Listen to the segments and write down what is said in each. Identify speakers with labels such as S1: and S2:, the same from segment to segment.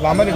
S1: lama nih.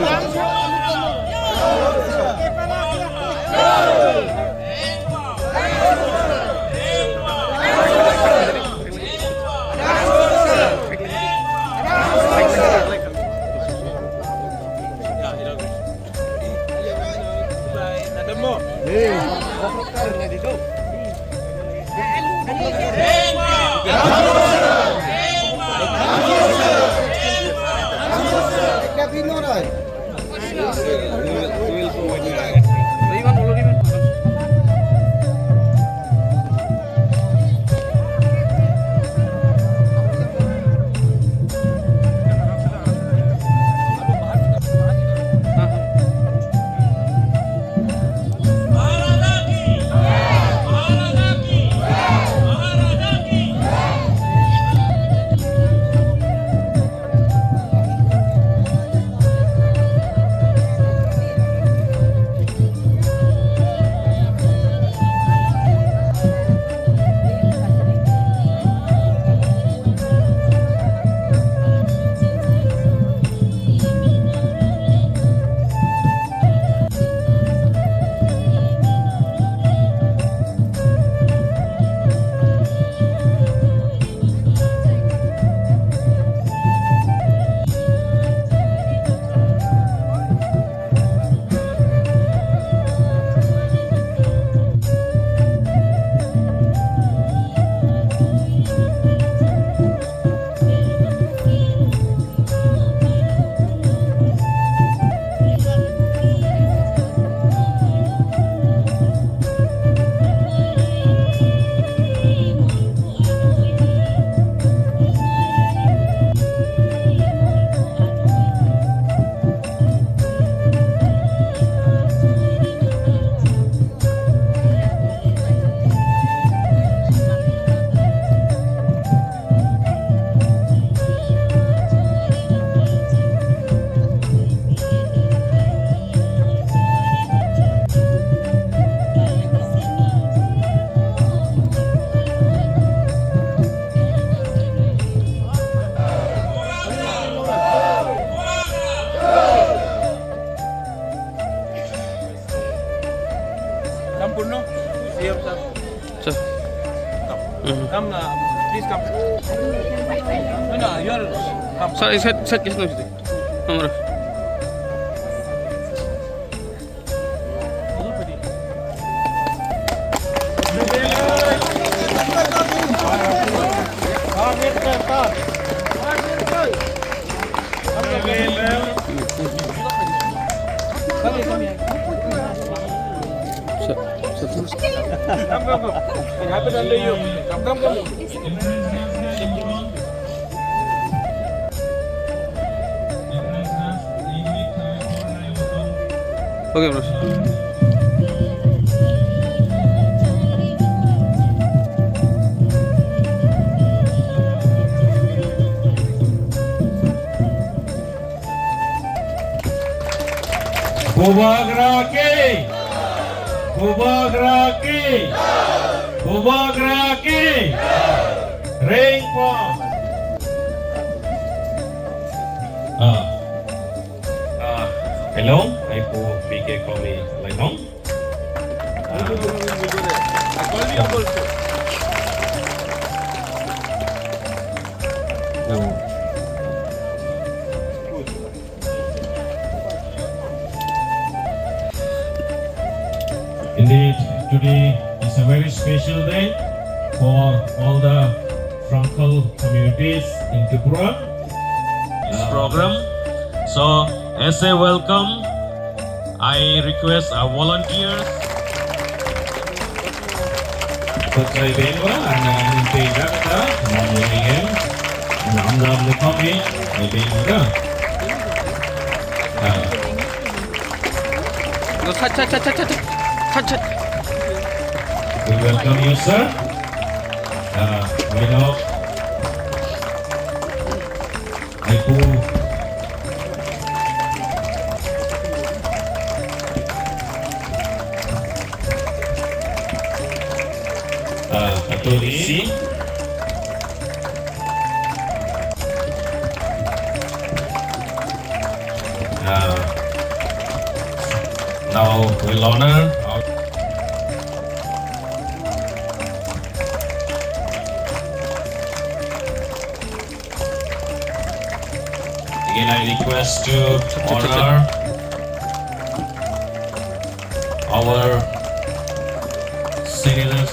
S2: Come, please come. No, you're come.
S3: Sir, set किसने उसे? हमारा.
S2: Come. It happened under you. Come.
S3: Okay, bro.
S4: Bubagra ki Hrangkhal. Hello, I po PK call me like home.
S2: I call you also.
S4: Indeed, today is a very special day for all the Hrangkhal communities in Tripura. This program. So, as a welcome, I request our volunteers. Saya Benwa, anak Benwa, namanya Hrangkhal kami, Benwa. We welcome you, sir. We know Ibu Atoli. we'll honor our again. I request to honor our citizens.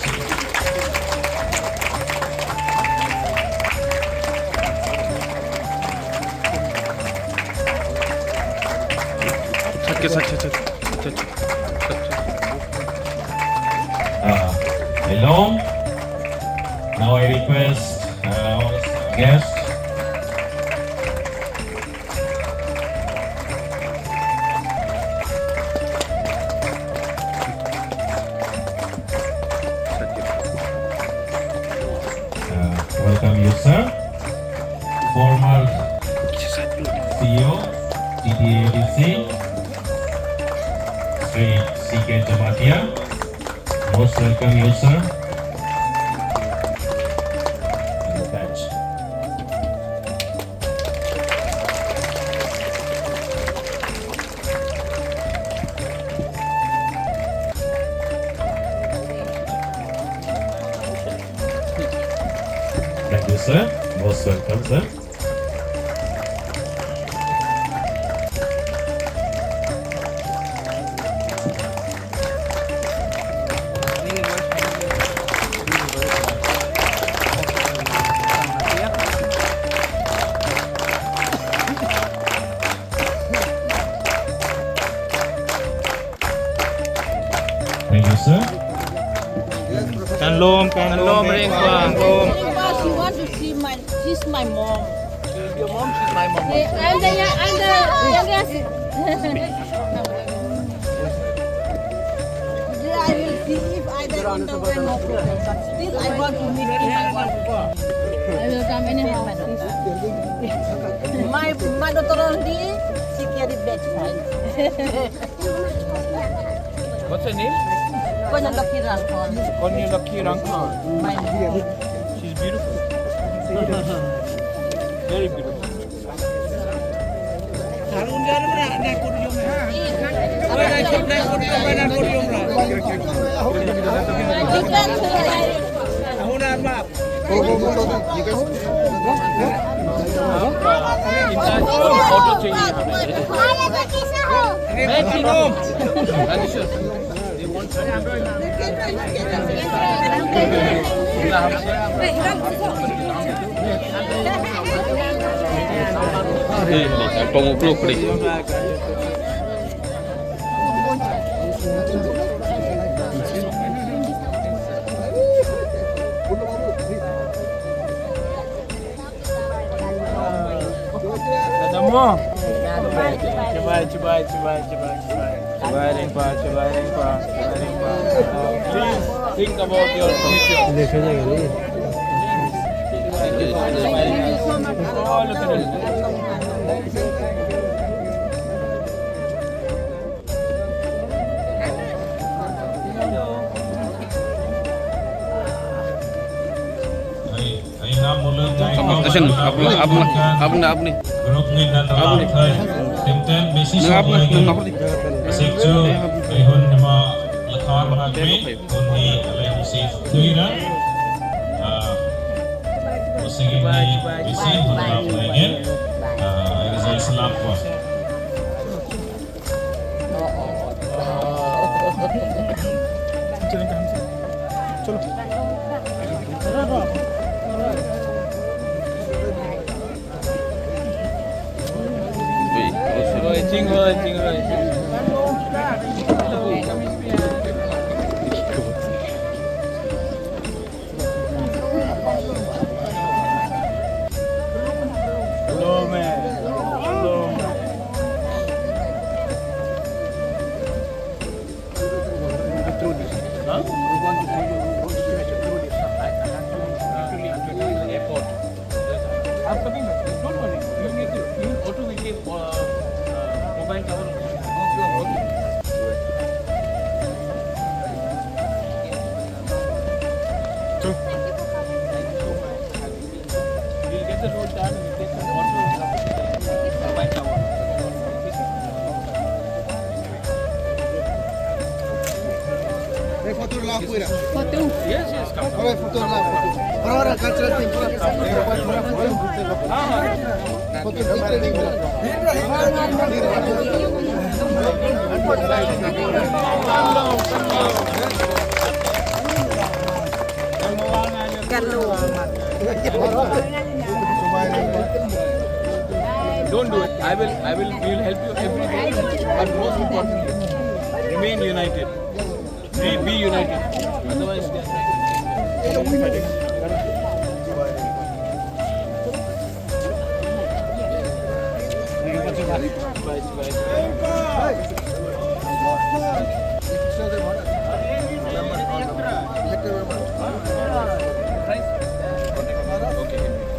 S4: Alone. Now I request our guest. Welcome you, sir. Former CEO, TTADC, Sri C.K. Jamatia. Most welcome you, sir. And the badge. Thank you, sir. Most welcome, sir. Thank you, sir.
S2: Kanlom,
S3: Hrangkhal.
S1: She wants to see she's my mom.
S2: Your mom, she's my mom.
S1: I'm the youngest. Yeah, I will see if either on the way no problem. But still, I want to meet him. I will come anyhow. My daughter only, she carried that side.
S2: What's her name?
S1: Lucky
S2: Hrangkhal. She's beautiful. Very beautiful. Photo Please think about your future. Oh, look at it.
S3: आपने
S4: Grup ni natawag kay Tinten basis of lagi sekju ehon nama lakhar magme unhi alay receive tuira usigi ni bisi hunna playen result salam ko
S1: Photo.
S2: Yes, yes, come.
S5: Okay, photo lah, photo. Orang-orang cultural team, pura. Photo training pura.
S2: Don't do it. We will help you every day. But most importantly, remain united. Be united. Otherwise, okay.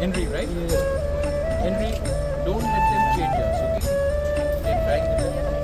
S2: Henry, right? Henry, don't let them change us, okay? Get back to them.